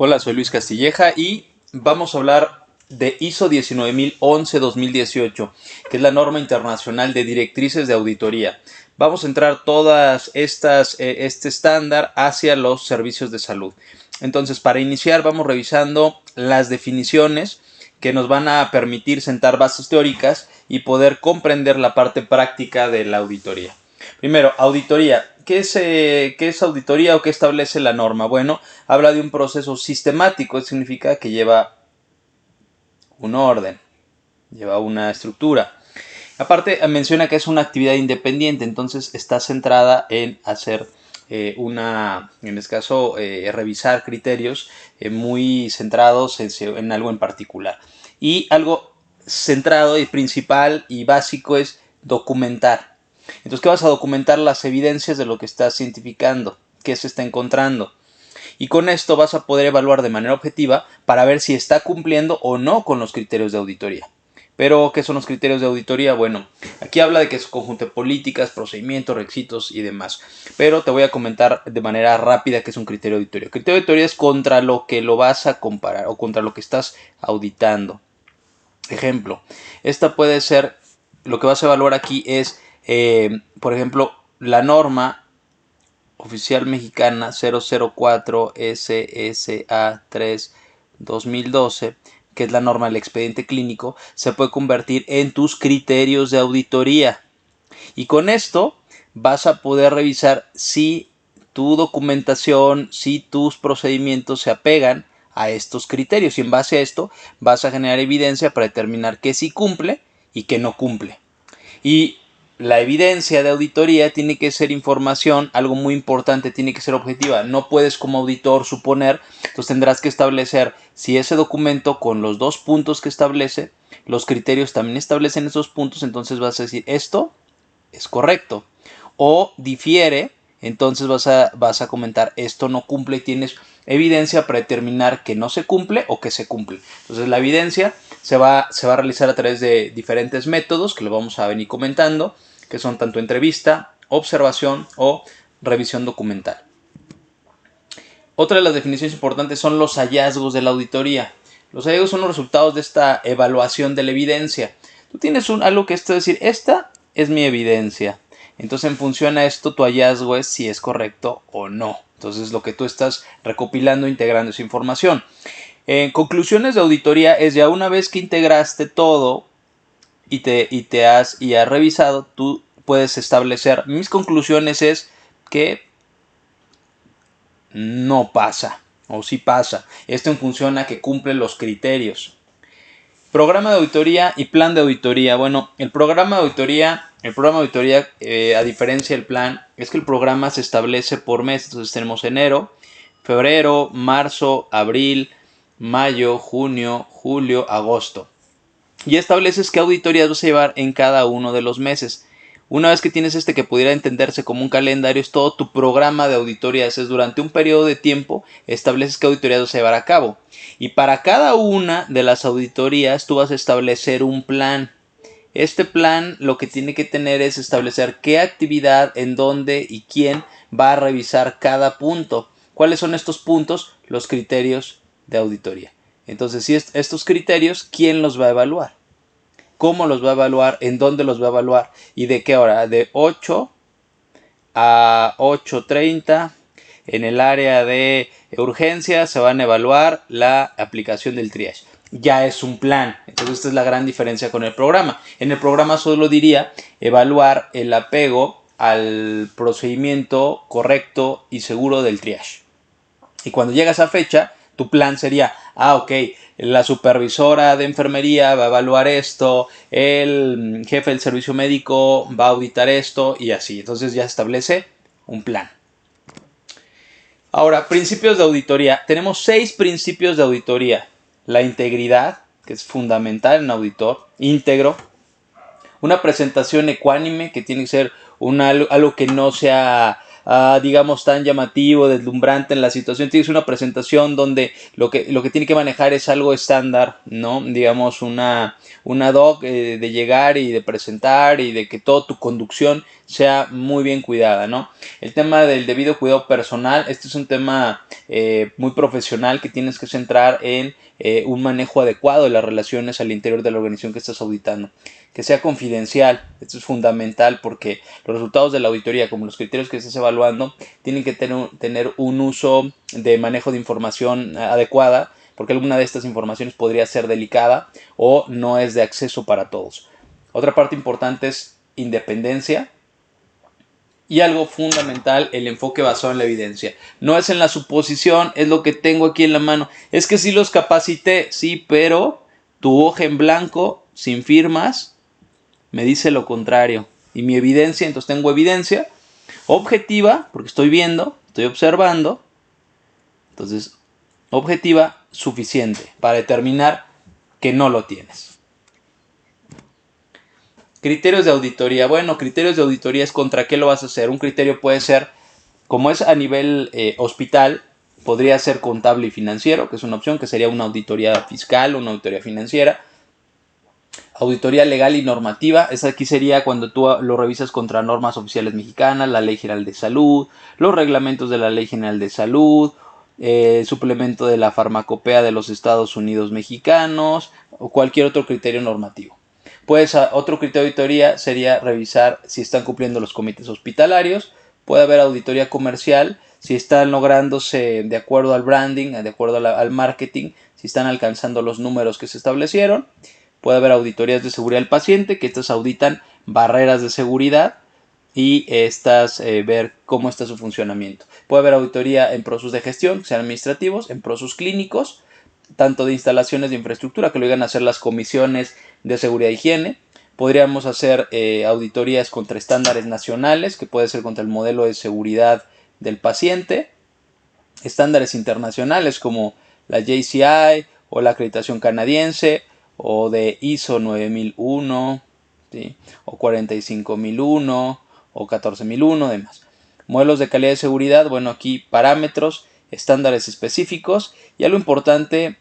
Hola, soy Luis Castilleja y vamos a hablar de ISO 19011-2018, que es la norma internacional de directrices de auditoría. Vamos a entrar todas este estándar hacia los servicios de salud. Entonces, para iniciar, vamos revisando las definiciones que nos van a permitir sentar bases teóricas y poder comprender la parte práctica de la auditoría. Primero, auditoría. ¿Qué es auditoría o qué establece la norma? Bueno, habla de un proceso sistemático, eso significa que lleva un orden, lleva una estructura. Aparte, menciona que es una actividad independiente, entonces está centrada en hacer en este caso, revisar criterios muy centrados en algo en particular. Y algo centrado y principal y básico es documentar. Entonces, ¿qué vas a documentar? Las evidencias de lo que estás cientificando, qué se está encontrando. Y con esto vas a poder evaluar de manera objetiva para ver si está cumpliendo o no con los criterios de auditoría. Pero, ¿qué son los criterios de auditoría? Bueno, aquí habla de que es un conjunto de políticas, procedimientos, requisitos y demás. Pero te voy a comentar de manera rápida qué es un criterio de auditoría. El criterio de auditoría es contra lo que lo vas a comparar o contra lo que estás auditando. Ejemplo, esta puede ser, lo que vas a evaluar aquí es, por ejemplo, la norma oficial mexicana 004 SSA 3 2012, que es la norma del expediente clínico, se puede convertir en tus criterios de auditoría. Y con esto vas a poder revisar si tu documentación, si tus procedimientos se apegan a estos criterios. Y en base a esto vas a generar evidencia para determinar qué sí cumple y qué no cumple. Y la evidencia de auditoría tiene que ser información, algo muy importante, tiene que ser objetiva. No puedes como auditor suponer, entonces tendrás que establecer si ese documento con los dos puntos que establece, los criterios también establecen esos puntos, entonces vas a decir esto es correcto. O difiere, entonces vas a comentar esto no cumple y tienes evidencia para determinar que no se cumple o que se cumple. Entonces la evidencia se va a realizar a través de diferentes métodos que lo vamos a venir comentando, que son tanto entrevista, observación o revisión documental. Otra de las definiciones importantes son los hallazgos de la auditoría. Los hallazgos son los resultados de esta evaluación de la evidencia. Tú tienes algo que es decir, esta es mi evidencia. Entonces, en función a esto, tu hallazgo es si es correcto o no. Entonces, lo que tú estás recopilando, integrando esa información. Conclusiones de auditoría es ya una vez que integraste todo y has revisado, tú puedes establecer, mis conclusiones es que no pasa o sí pasa. Esto en función a que cumple los criterios. Programa de auditoría y plan de auditoría. Bueno, el programa de auditoría, a diferencia del plan, es que el programa se establece por mes. Entonces tenemos enero, febrero, marzo, abril, mayo, junio, julio, agosto. Y estableces qué auditorías vas a llevar en cada uno de los meses. Una vez que tienes que pudiera entenderse como un calendario, es todo tu programa de auditorías. Es durante un periodo de tiempo, estableces qué auditorías vas a llevar a cabo. Y para cada una de las auditorías, tú vas a establecer un plan. Este plan lo que tiene que tener es establecer qué actividad, en dónde y quién va a revisar cada punto. ¿Cuáles son estos puntos? Los criterios de auditoría. Entonces, si estos criterios, ¿quién los va a evaluar? ¿Cómo los va a evaluar? ¿En dónde los va a evaluar? ¿Y de qué hora? De 8 a 8:30. En el área de urgencia se van a evaluar la aplicación del triage. Ya es un plan. Entonces esta es la gran diferencia con el programa. En el programa solo diría evaluar el apego al procedimiento correcto y seguro del triage. Y cuando llega esa fecha, tu plan sería, ok, la supervisora de enfermería va a evaluar esto, el jefe del servicio médico va a auditar esto y así. Entonces ya se establece un plan. Ahora, principios de auditoría. Tenemos 6 principios de auditoría. La integridad, que es fundamental en un auditor, íntegro. Una presentación ecuánime, que tiene que ser algo que no sea, digamos, tan llamativo, deslumbrante en la situación. Tiene que ser una presentación donde lo que tiene que manejar es algo estándar, ¿no? Digamos, una doc de llegar y de presentar y de que toda tu conducción sea muy bien cuidada, ¿no? El tema del debido cuidado personal, este es un tema muy profesional que tienes que centrar en un manejo adecuado de las relaciones al interior de la organización que estás auditando. Que sea confidencial, esto es fundamental porque los resultados de la auditoría, como los criterios que estés evaluando, tienen que tener un uso de manejo de información adecuada, porque alguna de estas informaciones podría ser delicada o no es de acceso para todos. Otra parte importante es independencia. Y algo fundamental, el enfoque basado en la evidencia. No es en la suposición, es lo que tengo aquí en la mano. Es que sí los capacité, sí, pero tu hoja en blanco, sin firmas, me dice lo contrario. Y mi evidencia, entonces tengo evidencia objetiva, porque estoy viendo, estoy observando. Entonces, objetiva suficiente para determinar que no lo tienes. Criterios de auditoría. Bueno, criterios de auditoría es contra qué lo vas a hacer. Un criterio puede ser, como es a nivel hospital, podría ser contable y financiero, que es una opción, que sería una auditoría fiscal, una auditoría financiera. Auditoría legal y normativa, esa aquí sería cuando tú lo revisas contra normas oficiales mexicanas, la Ley General de Salud, los reglamentos de la Ley General de Salud, suplemento de la farmacopea de los Estados Unidos mexicanos o cualquier otro criterio normativo. Pues otro criterio de auditoría sería revisar si están cumpliendo los comités hospitalarios. Puede haber auditoría comercial si están lográndose de acuerdo al branding, de acuerdo al marketing, si están alcanzando los números que se establecieron. Puede haber auditorías de seguridad del paciente, que estas auditan barreras de seguridad y estas ver cómo está su funcionamiento. Puede haber auditoría en procesos de gestión, que sean administrativos, en procesos clínicos, tanto de instalaciones de infraestructura, que lo llegan a hacer las comisiones de seguridad e higiene. Podríamos hacer auditorías contra estándares nacionales, que puede ser contra el modelo de seguridad del paciente. Estándares internacionales como la JCI o la acreditación canadiense o de ISO 9001, ¿sí? O 45001 o 14001, demás. Modelos de calidad de seguridad, bueno, aquí parámetros, estándares específicos y algo importante,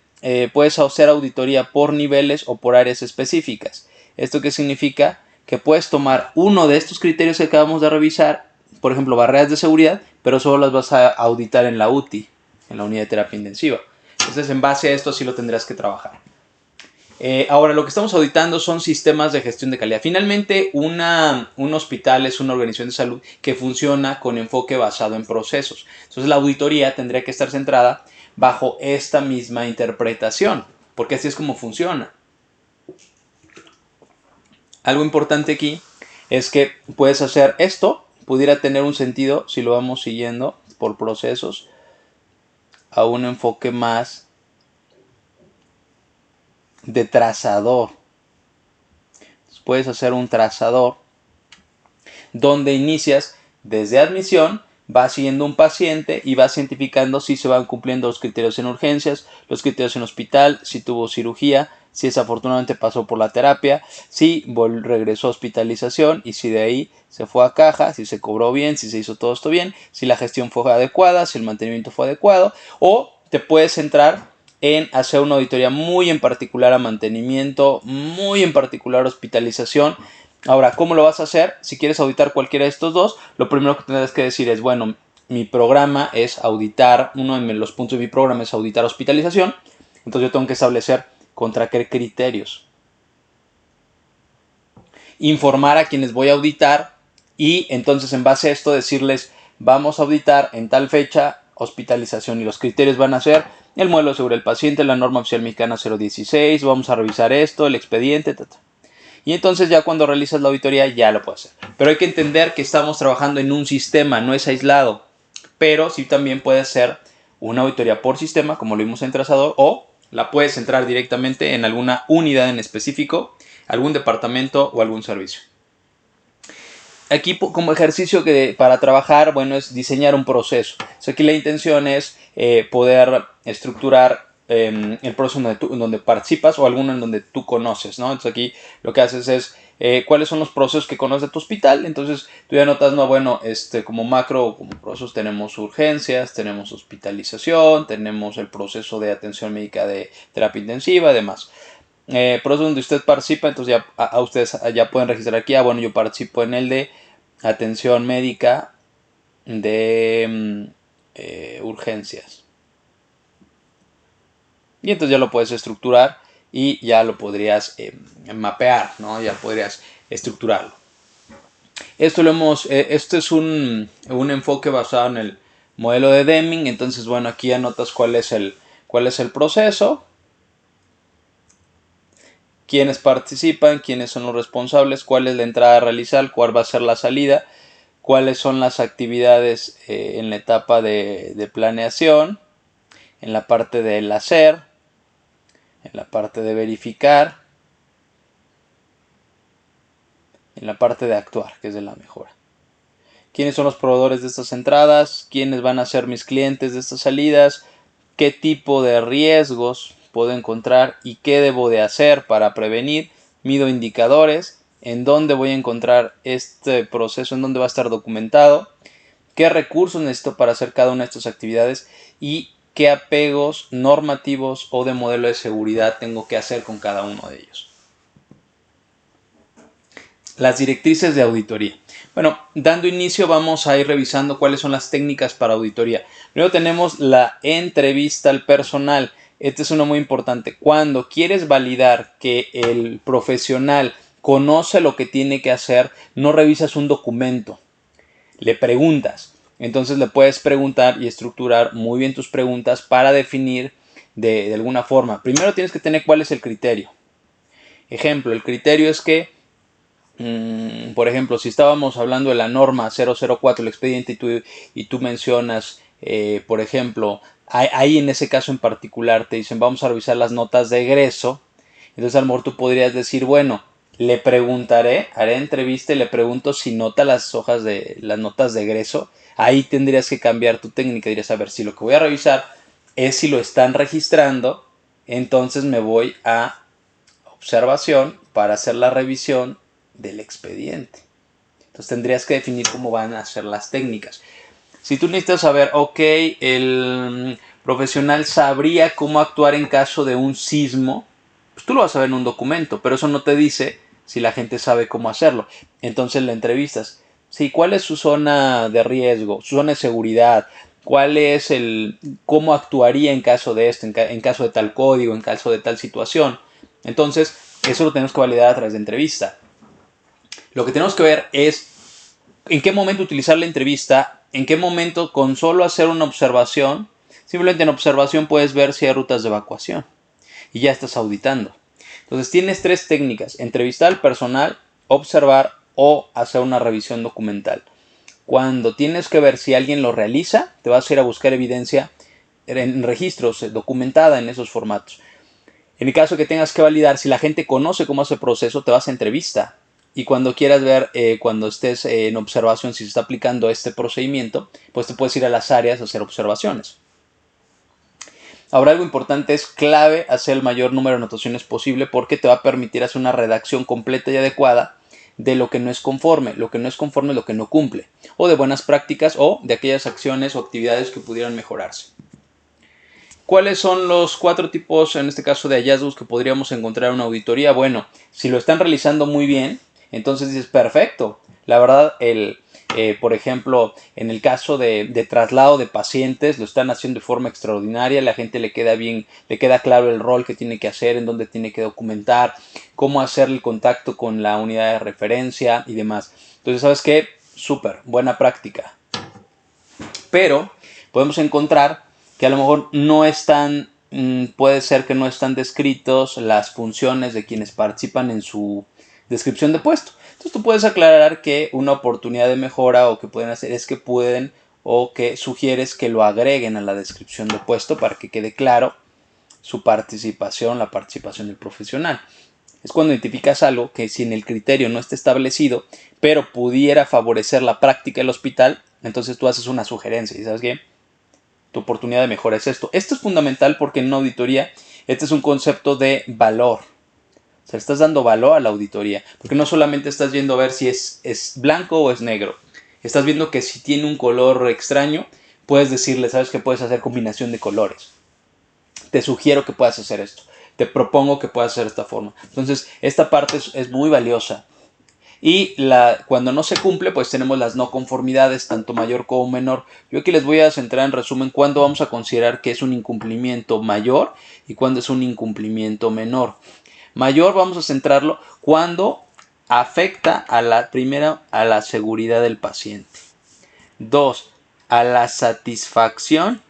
puedes hacer auditoría por niveles o por áreas específicas. ¿Esto qué significa? Que puedes tomar uno de estos criterios que acabamos de revisar, por ejemplo, barreras de seguridad, pero solo las vas a auditar en la UTI, en la unidad de terapia intensiva. Entonces, en base a esto sí lo tendrás que trabajar. Ahora, lo que estamos auditando son sistemas de gestión de calidad. Finalmente, un hospital es una organización de salud que funciona con enfoque basado en procesos. Entonces, la auditoría tendría que estar centrada bajo esta misma interpretación, porque así es como funciona. Algo importante aquí es que puedes hacer esto, pudiera tener un sentido si lo vamos siguiendo por procesos a un enfoque más de trazador. Entonces, puedes hacer un trazador donde inicias desde admisión, vas siguiendo un paciente y vas identificando si se van cumpliendo los criterios en urgencias, los criterios en hospital, si tuvo cirugía, si desafortunadamente pasó por la terapia, si regresó a hospitalización y si de ahí se fue a caja, si se cobró bien, si se hizo todo esto bien, si la gestión fue adecuada, si el mantenimiento fue adecuado, o te puedes centrar en hacer una auditoría muy en particular a mantenimiento, muy en particular a hospitalización. Ahora, ¿cómo lo vas a hacer? Si quieres auditar cualquiera de estos dos, lo primero que tendrás que decir es, bueno, mi programa es auditar, uno de los puntos de mi programa es auditar hospitalización, entonces yo tengo que establecer contra qué criterios. Informar a quienes voy a auditar y entonces en base a esto decirles, vamos a auditar en tal fecha hospitalización y los criterios van a ser el modelo de seguridad del paciente, la norma oficial mexicana 016, vamos a revisar esto, el expediente, y entonces ya cuando realizas la auditoría ya lo puedes hacer. Pero hay que entender que estamos trabajando en un sistema, no es aislado, pero sí también puede ser una auditoría por sistema, como lo vimos en trazador, o la puedes entrar directamente en alguna unidad en específico, algún departamento o algún servicio. Aquí como ejercicio para trabajar, bueno, es diseñar un proceso. Aquí la intención es poder estructurar el proceso donde participas o alguno en donde tú conoces, ¿no? Entonces aquí lo que haces es cuáles son los procesos que conoces de tu hospital. Entonces tú ya notas, no, bueno, como macro, como procesos tenemos urgencias, tenemos hospitalización, tenemos el proceso de atención médica de terapia intensiva, demás. Proceso donde usted participa, entonces ya ustedes ya pueden registrar aquí, bueno, yo participo en el de atención médica de urgencias. Y entonces ya lo puedes estructurar y ya lo podrías mapear, ¿no? Ya podrías estructurarlo. Esto es un enfoque basado en el modelo de Deming. Entonces, bueno, aquí anotas cuál es el proceso, quiénes participan, quiénes son los responsables, cuál es la entrada a realizar, cuál va a ser la salida, cuáles son las actividades en la etapa de planeación, en la parte del hacer, en la parte de verificar, en la parte de actuar, que es de la mejora. ¿Quiénes son los proveedores de estas entradas? ¿Quiénes van a ser mis clientes de estas salidas? ¿Qué tipo de riesgos puedo encontrar y qué debo de hacer para prevenir? Mido indicadores. ¿En dónde voy a encontrar este proceso? ¿En dónde va a estar documentado? ¿Qué recursos necesito para hacer cada una de estas actividades? Y qué apegos normativos o de modelo de seguridad tengo que hacer con cada uno de ellos. Las directrices de auditoría. Bueno, dando inicio vamos a ir revisando cuáles son las técnicas para auditoría. Primero tenemos la entrevista al personal. Este es uno muy importante. Cuando quieres validar que el profesional conoce lo que tiene que hacer, no revisas un documento, le preguntas. Entonces le puedes preguntar y estructurar muy bien tus preguntas para definir de alguna forma. Primero tienes que tener cuál es el criterio. Ejemplo, el criterio es que por ejemplo, si estábamos hablando de la norma 004, el expediente, y tú mencionas, por ejemplo, ahí en ese caso en particular te dicen vamos a revisar las notas de egreso, entonces a lo mejor tú podrías decir, bueno, le preguntaré, haré entrevista y le pregunto si nota las notas de egreso. Ahí tendrías que cambiar tu técnica, dirías, a ver, si lo que voy a revisar es si lo están registrando, entonces me voy a observación para hacer la revisión del expediente. Entonces tendrías que definir cómo van a ser las técnicas. Si tú necesitas saber, ok, el profesional sabría cómo actuar en caso de un sismo, pues tú lo vas a ver en un documento, pero eso no te dice si la gente sabe cómo hacerlo. Entonces le entrevistas. Sí, ¿cuál es su zona de riesgo, su zona de seguridad? ¿Cuál es cómo actuaría en caso de esto, en caso de tal código, en caso de tal situación? Entonces, eso lo tenemos que validar a través de entrevista. Lo que tenemos que ver es en qué momento utilizar la entrevista, en qué momento con solo hacer una observación, simplemente en observación puedes ver si hay rutas de evacuación y ya estás auditando. Entonces tienes tres técnicas: entrevistar al personal, observar o hacer una revisión documental. Cuando tienes que ver si alguien lo realiza, te vas a ir a buscar evidencia en registros, documentada en esos formatos. En el caso que tengas que validar si la gente conoce cómo hace el proceso, te vas a entrevista. Y cuando quieras ver, cuando estés en observación, si se está aplicando este procedimiento, pues te puedes ir a las áreas a hacer observaciones. Ahora, algo importante, es clave hacer el mayor número de anotaciones posible porque te va a permitir hacer una redacción completa y adecuada de lo que no es conforme. Lo que no es conforme es lo que no cumple, o de buenas prácticas, o de aquellas acciones o actividades que pudieran mejorarse. ¿Cuáles son los 4 tipos, en este caso, de hallazgos que podríamos encontrar en una auditoría? Bueno, si lo están realizando muy bien, entonces dices, perfecto. La verdad, por ejemplo, en el caso de traslado de pacientes, lo están haciendo de forma extraordinaria. La gente le queda claro el rol que tiene que hacer, en dónde tiene que documentar, cómo hacer el contacto con la unidad de referencia y demás. Entonces, ¿sabes qué? Súper, buena práctica. Pero podemos encontrar que a lo mejor no están, puede ser que no están descritos las funciones de quienes participan en su descripción de puesto. Entonces tú puedes aclarar que una oportunidad de mejora o que pueden hacer es que pueden, o que sugieres que lo agreguen a la descripción de puesto para que quede claro su participación, la participación del profesional. Es cuando identificas algo que, si en el criterio no está establecido, pero pudiera favorecer la práctica del hospital, entonces tú haces una sugerencia y ¿sabes qué? Tu oportunidad de mejora es esto. Esto es fundamental porque en una auditoría este es un concepto de valor. O sea, estás dando valor a la auditoría, porque no solamente estás viendo a ver si es blanco o es negro. Estás viendo que si tiene un color extraño, puedes decirle, sabes que puedes hacer combinación de colores. Te sugiero que puedas hacer esto. Te propongo que puedas hacer esta forma. Entonces, esta parte es muy valiosa. Y cuando no se cumple, pues tenemos las no conformidades, tanto mayor como menor. Yo aquí les voy a centrar en resumen cuándo vamos a considerar que es un incumplimiento mayor y cuándo es un incumplimiento menor. Mayor vamos a centrarlo cuando afecta a la primera, a la seguridad del paciente. 2, a la satisfacción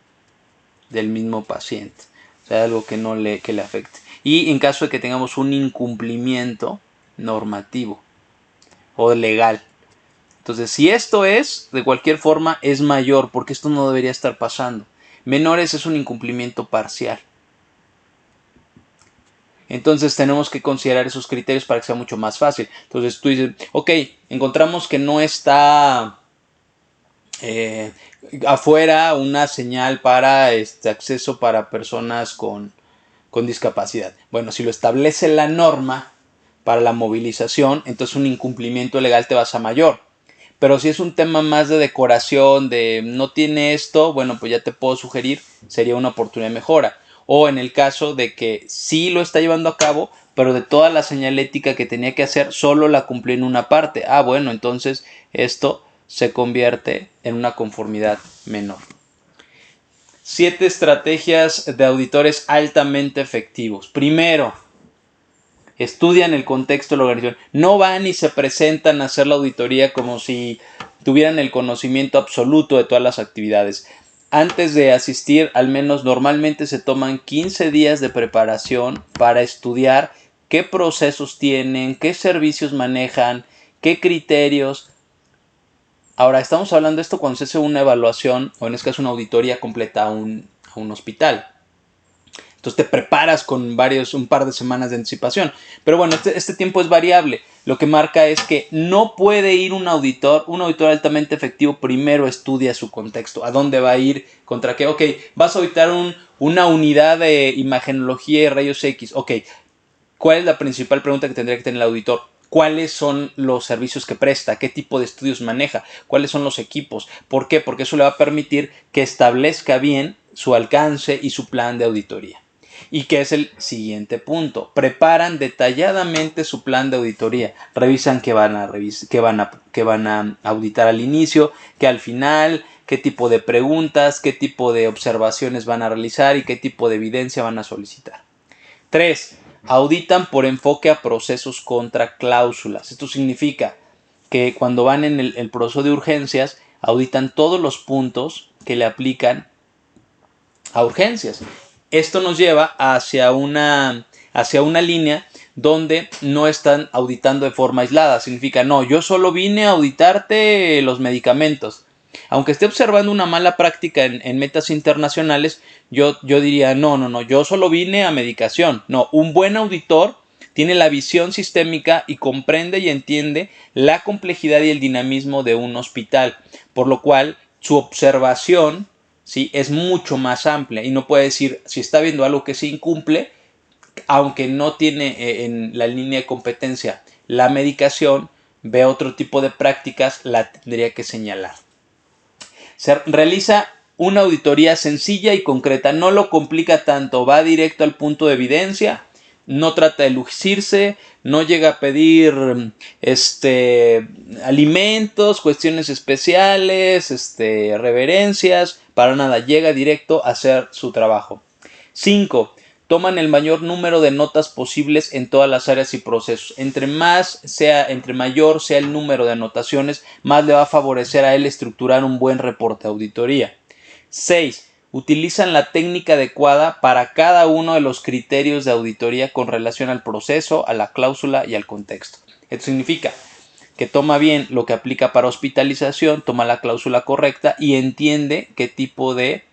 del mismo paciente. O sea, algo que le afecte. Y en caso de que tengamos un incumplimiento normativo o legal. Entonces, si esto es, de cualquier forma, es mayor, porque esto no debería estar pasando. Menores es un incumplimiento parcial. Entonces tenemos que considerar esos criterios para que sea mucho más fácil. Entonces tú dices, ok, encontramos que no está afuera una señal para acceso para personas con discapacidad. Bueno, si lo establece la norma para la movilización, entonces un incumplimiento legal te vas a mayor. Pero si es un tema más de decoración, de no tiene esto, bueno, pues ya te puedo sugerir, sería una oportunidad de mejora. O en el caso de que sí lo está llevando a cabo, pero de toda la señalética que tenía que hacer, solo la cumplió en una parte. Ah, bueno, entonces esto se convierte en una conformidad menor. 7 estrategias de auditores altamente efectivos. Primero, estudian el contexto de la organización. No van y se presentan a hacer la auditoría como si tuvieran el conocimiento absoluto de todas las actividades. Antes de asistir, al menos normalmente se toman 15 días de preparación para estudiar qué procesos tienen, qué servicios manejan, qué criterios. Ahora, estamos hablando de esto cuando se hace una evaluación o en este caso una auditoría completa a un hospital. Entonces te preparas con un par de semanas de anticipación. Pero bueno, este tiempo es variable. Lo que marca es que no puede ir un auditor altamente efectivo primero estudia su contexto. ¿A dónde va a ir? ¿Contra qué? Ok, vas a auditar una unidad de imagenología y rayos X. Ok, ¿cuál es la principal pregunta que tendría que tener el auditor? ¿Cuáles son los servicios que presta? ¿Qué tipo de estudios maneja? ¿Cuáles son los equipos? ¿Por qué? Porque eso le va a permitir que establezca bien su alcance y su plan de auditoría. ¿Y qué es el siguiente punto? Preparan detalladamente su plan de auditoría. Revisan qué van a auditar al inicio, qué al final, qué tipo de preguntas, qué tipo de observaciones van a realizar y qué tipo de evidencia van a solicitar. 3. Auditan por enfoque a procesos contra cláusulas. Esto significa que cuando van en el proceso de urgencias, auditan todos los puntos que le aplican a urgencias. Esto nos lleva hacia una línea donde no están auditando de forma aislada. Significa, no, yo solo vine a auditarte los medicamentos. Aunque esté observando una mala práctica en metas internacionales, yo diría, no, yo solo vine a medicación. No, un buen auditor tiene la visión sistémica y comprende y entiende la complejidad y el dinamismo de un hospital, por lo cual su observación, ¿sí?, es mucho más amplia y no puede decir, si está viendo algo que se incumple, aunque no tiene en la línea de competencia la medicación, ve otro tipo de prácticas, la tendría que señalar. Se realiza una auditoría sencilla y concreta, no lo complica tanto, va directo al punto de evidencia, no trata de lucirse, no llega a pedir alimentos, cuestiones especiales, reverencias, para nada, llega directo a hacer su trabajo. 5. Toman el mayor número de notas posibles en todas las áreas y procesos. Entre mayor sea el número de anotaciones, más le va a favorecer a él estructurar un buen reporte de auditoría. 6. Utilizan la técnica adecuada para cada uno de los criterios de auditoría con relación al proceso, a la cláusula y al contexto. Esto significa que toma bien lo que aplica para hospitalización, toma la cláusula correcta y entiende qué tipo de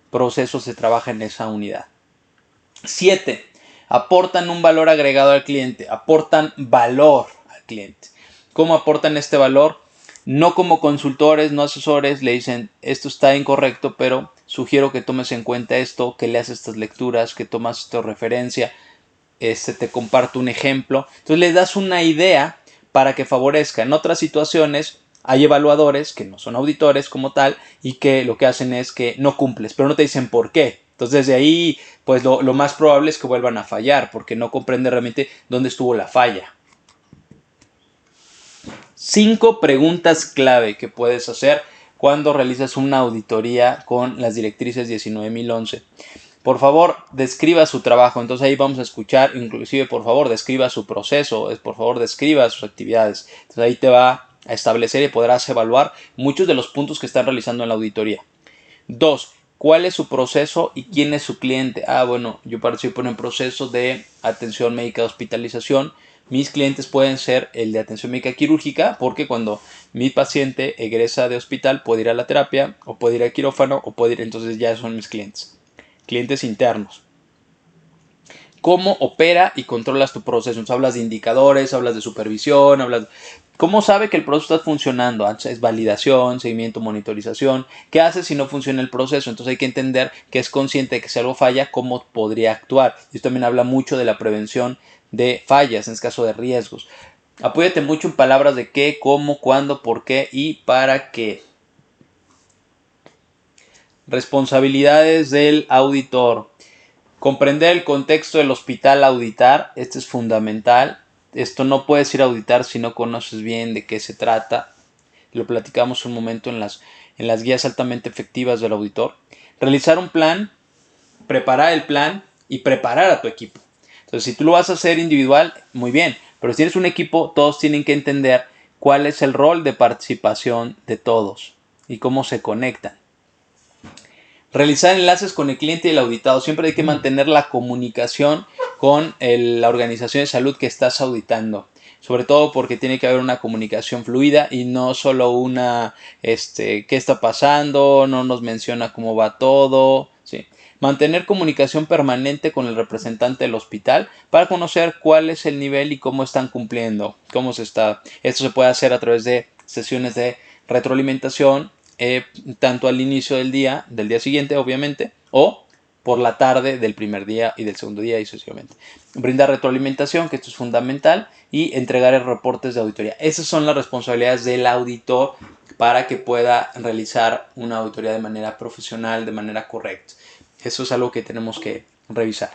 proceso se trabaja en esa unidad. 7. Aportan un valor agregado al cliente, aportan valor al cliente. ¿Cómo aportan este valor? No como consultores, no asesores, le dicen esto está incorrecto, pero sugiero que tomes en cuenta esto, que leas estas lecturas, que tomas esta referencia, te comparto un ejemplo. Entonces le das una idea para que favorezca. En otras situaciones hay evaluadores que no son auditores como tal y que lo que hacen es que no cumples, pero no te dicen por qué. Entonces desde ahí pues lo más probable es que vuelvan a fallar porque no comprende realmente dónde estuvo la falla. 5 preguntas clave que puedes hacer cuando realizas una auditoría con las directrices 19011. Por favor, describa su trabajo. Entonces ahí vamos a escuchar, inclusive, por favor, describa su proceso, por favor, describa sus actividades. Entonces ahí te va a establecer y podrás evaluar muchos de los puntos que están realizando en la auditoría. 2. ¿Cuál es su proceso y quién es su cliente? Bueno, yo participo en el proceso de atención médica de hospitalización. Mis clientes pueden ser el de atención médica quirúrgica, porque cuando mi paciente egresa de hospital puede ir a la terapia, o puede ir al quirófano, o puede ir, entonces ya son mis clientes. Clientes internos. ¿Cómo opera y controlas tu proceso? Entonces hablas de indicadores, hablas de supervisión, hablas... ¿Cómo sabe que el proceso está funcionando? Es validación, seguimiento, monitorización. ¿Qué hace si no funciona el proceso? Entonces hay que entender que es consciente de que si algo falla, ¿cómo podría actuar? Y esto también habla mucho de la prevención de fallas, en este caso de riesgos. Apóyate mucho en palabras de qué, cómo, cuándo, por qué y para qué. Responsabilidades del auditor. Comprender el contexto del hospital a auditar, esto es fundamental. Esto no puedes ir a auditar si no conoces bien de qué se trata. Lo platicamos un momento en las guías altamente efectivas del auditor. Realizar un plan, preparar el plan y preparar a tu equipo. Entonces, si tú lo vas a hacer individual, muy bien. Pero si tienes un equipo, todos tienen que entender cuál es el rol de participación de todos y cómo se conectan. Realizar enlaces con el cliente y el auditado. Siempre hay que mantener la comunicación con la organización de salud que estás auditando. Sobre todo porque tiene que haber una comunicación fluida y no solo una, ¿qué está pasando? No nos menciona cómo va todo. ¿Sí? Mantener comunicación permanente con el representante del hospital para conocer cuál es el nivel y cómo están cumpliendo. Cómo se está. Esto se puede hacer a través de sesiones de retroalimentación. Tanto al inicio del día siguiente, obviamente, o por la tarde del primer día y del segundo día y sucesivamente. Brindar retroalimentación, que esto es fundamental, y entregar reportes de auditoría. Esas son las responsabilidades del auditor para que pueda realizar una auditoría de manera profesional, de manera correcta. Eso es algo que tenemos que revisar.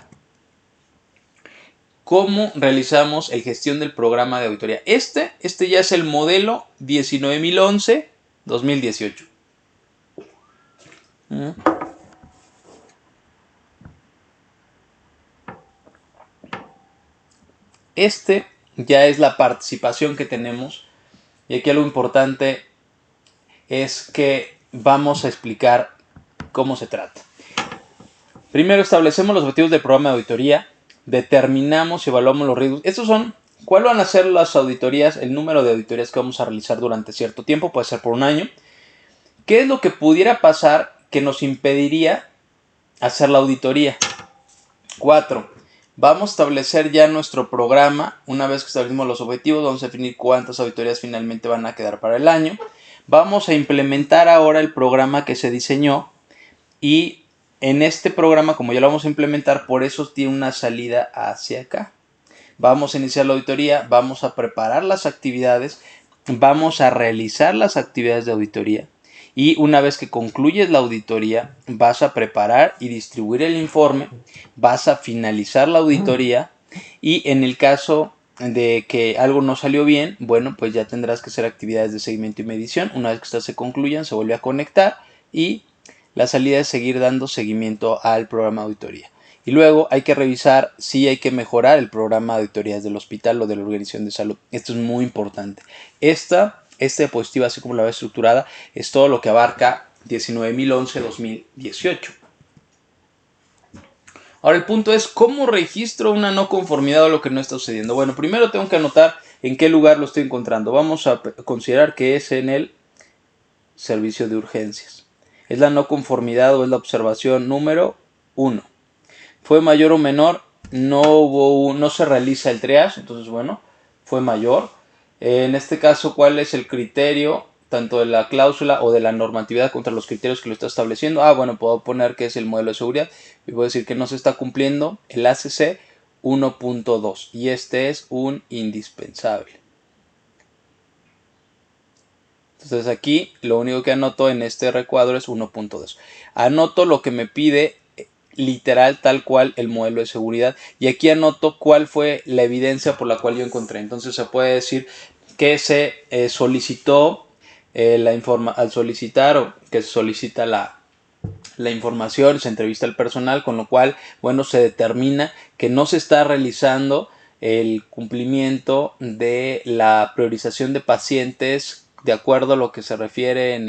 ¿Cómo realizamos la gestión del programa de auditoría? Este ya es el modelo 19011-2018. Este ya es la participación que tenemos, y aquí algo importante es que vamos a explicar cómo se trata. Primero establecemos los objetivos del programa de auditoría, determinamos y evaluamos los riesgos. Estos son, ¿cuál van a ser las auditorías? El número de auditorías que vamos a realizar durante cierto tiempo, puede ser por un año. ¿Qué es lo que pudiera pasar que nos impediría hacer la auditoría? 4. Vamos a establecer ya nuestro programa. Una vez que establecimos los objetivos, vamos a definir cuántas auditorías finalmente van a quedar para el año. Vamos a implementar ahora el programa que se diseñó, y en este programa, como ya lo vamos a implementar, por eso tiene una salida hacia acá. Vamos a iniciar la auditoría, vamos a preparar las actividades, vamos a realizar las actividades de auditoría. Y una vez que concluyes la auditoría, vas a preparar y distribuir el informe, vas a finalizar la auditoría, y en el caso de que algo no salió bien, bueno, pues ya tendrás que hacer actividades de seguimiento y medición. Una vez que estas se concluyan, se vuelve a conectar y la salida es seguir dando seguimiento al programa de auditoría. Y luego hay que revisar si hay que mejorar el programa de auditorías del hospital o de la organización de salud. Esto es muy importante. Esta diapositiva, así como la ves estructurada, es todo lo que abarca 19011-2018. Ahora el punto es, ¿cómo registro una no conformidad o lo que no está sucediendo? Bueno, primero tengo que anotar en qué lugar lo estoy encontrando. Vamos a considerar que es en el servicio de urgencias. ¿Es la no conformidad o es la observación número 1? ¿Fue mayor o menor? No se realiza el triage, entonces bueno, fue mayor. En este caso, ¿cuál es el criterio tanto de la cláusula o de la normatividad contra los criterios que lo está estableciendo? Bueno, puedo poner que es el modelo de seguridad y voy a decir que no se está cumpliendo el ACC 1.2 y este es un indispensable. Entonces aquí lo único que anoto en este recuadro es 1.2. Anoto lo que me pide literal tal cual el modelo de seguridad, y aquí anoto cuál fue la evidencia por la cual yo encontré. Entonces se puede decir que se solicitó al solicitar o que se solicita la información, se entrevista al personal, con lo cual, bueno, se determina que no se está realizando el cumplimiento de la priorización de pacientes de acuerdo a lo que se refiere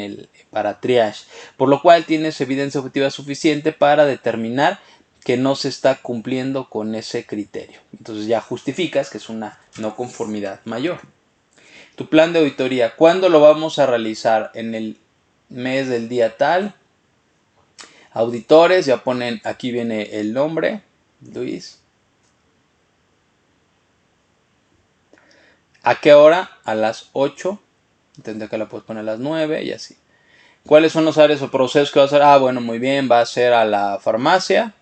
para triage, por lo cual tienes evidencia objetiva suficiente para determinar que no se está cumpliendo con ese criterio. Entonces ya justificas que es una no conformidad mayor. Tu plan de auditoría, ¿cuándo lo vamos a realizar? En el mes del día tal. Auditores, ya ponen, aquí viene el nombre, Luis. ¿A qué hora? A las 8. Tendré que la puedes poner a las 9 y así. ¿Cuáles son los áreas o procesos que va a hacer? Ah, bueno, muy bien, va a ser a la farmacia.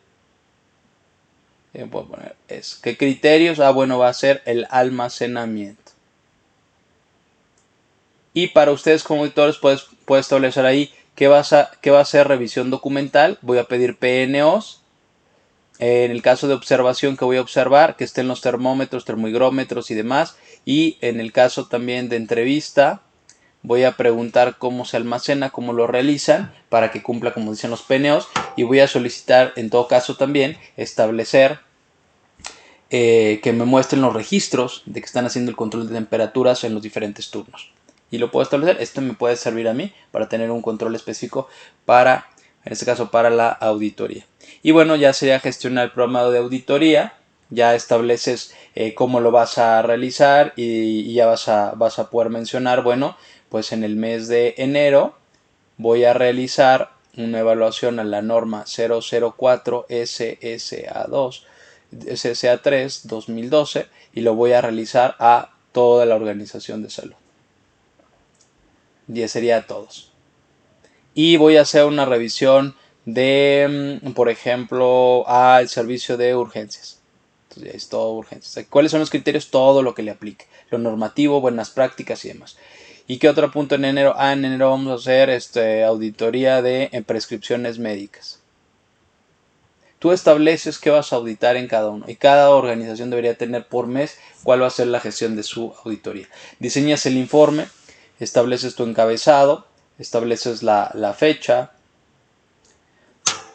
Puedo poner eso. ¿Qué criterios? Ah, bueno, va a ser el almacenamiento. Y para ustedes como auditores puedes establecer ahí qué va a ser revisión documental. Voy a pedir PNOs. En el caso de observación, que voy a observar que estén los termómetros, termohigrómetros y demás. Y en el caso también de entrevista, voy a preguntar cómo se almacena, cómo lo realizan, para que cumpla como dicen los PNOs. Y voy a solicitar, en todo caso también, establecer que me muestren los registros de que están haciendo el control de temperaturas en los diferentes turnos. Y lo puedo establecer. Esto me puede servir a mí para tener un control específico para, en este caso, para la auditoría. Y bueno, ya sería gestionar el programa de auditoría. Ya estableces cómo lo vas a realizar y ya vas a poder mencionar, bueno, pues en el mes de enero voy a realizar una evaluación a la norma 004 SSA2 SSA3 2012 y lo voy a realizar a toda la organización de salud. Y sería a todos. Y voy a hacer una revisión de, por ejemplo, al servicio de urgencias. Entonces ya es todo urgencias. ¿Cuáles son los criterios? Todo lo que le aplique. Lo normativo, buenas prácticas y demás. ¿Y qué otro punto en enero? En enero vamos a hacer auditoría de prescripciones médicas. Tú estableces qué vas a auditar en cada uno y cada organización debería tener por mes cuál va a ser la gestión de su auditoría. Diseñas el informe, estableces tu encabezado, estableces la fecha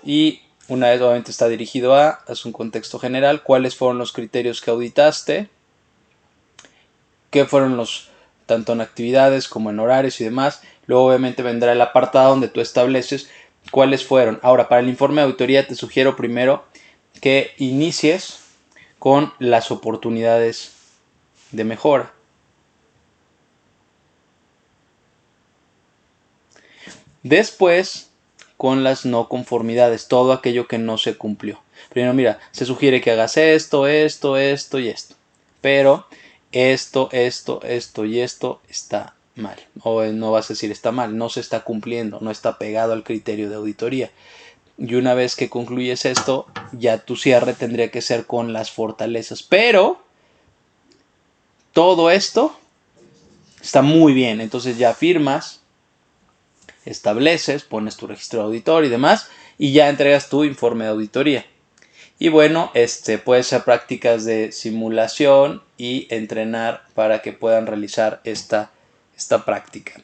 y una vez obviamente está dirigido haz un contexto general, cuáles fueron los criterios que auditaste, qué fueron tanto en actividades como en horarios y demás. Luego obviamente vendrá el apartado donde tú estableces cuáles fueron. Ahora, para el informe de auditoría te sugiero primero que inicies con las oportunidades de mejora. Después, con las no conformidades, todo aquello que no se cumplió. Primero, mira, se sugiere que hagas esto, esto, esto y esto. Pero esto y esto está mal. O no vas a decir está mal, no se está cumpliendo, no está pegado al criterio de auditoría. Y una vez que concluyes esto, ya tu cierre tendría que ser con las fortalezas. Pero todo esto está muy bien. Entonces ya firmas, estableces, pones tu registro de auditor y demás, y ya entregas tu informe de auditoría. Y bueno, puede ser prácticas de simulación y entrenar para que puedan realizar esta práctica.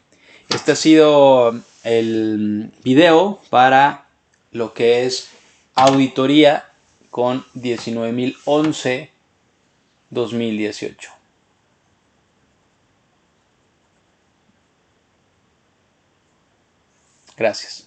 Este ha sido el video para lo que es auditoría con 19011 2018. Gracias.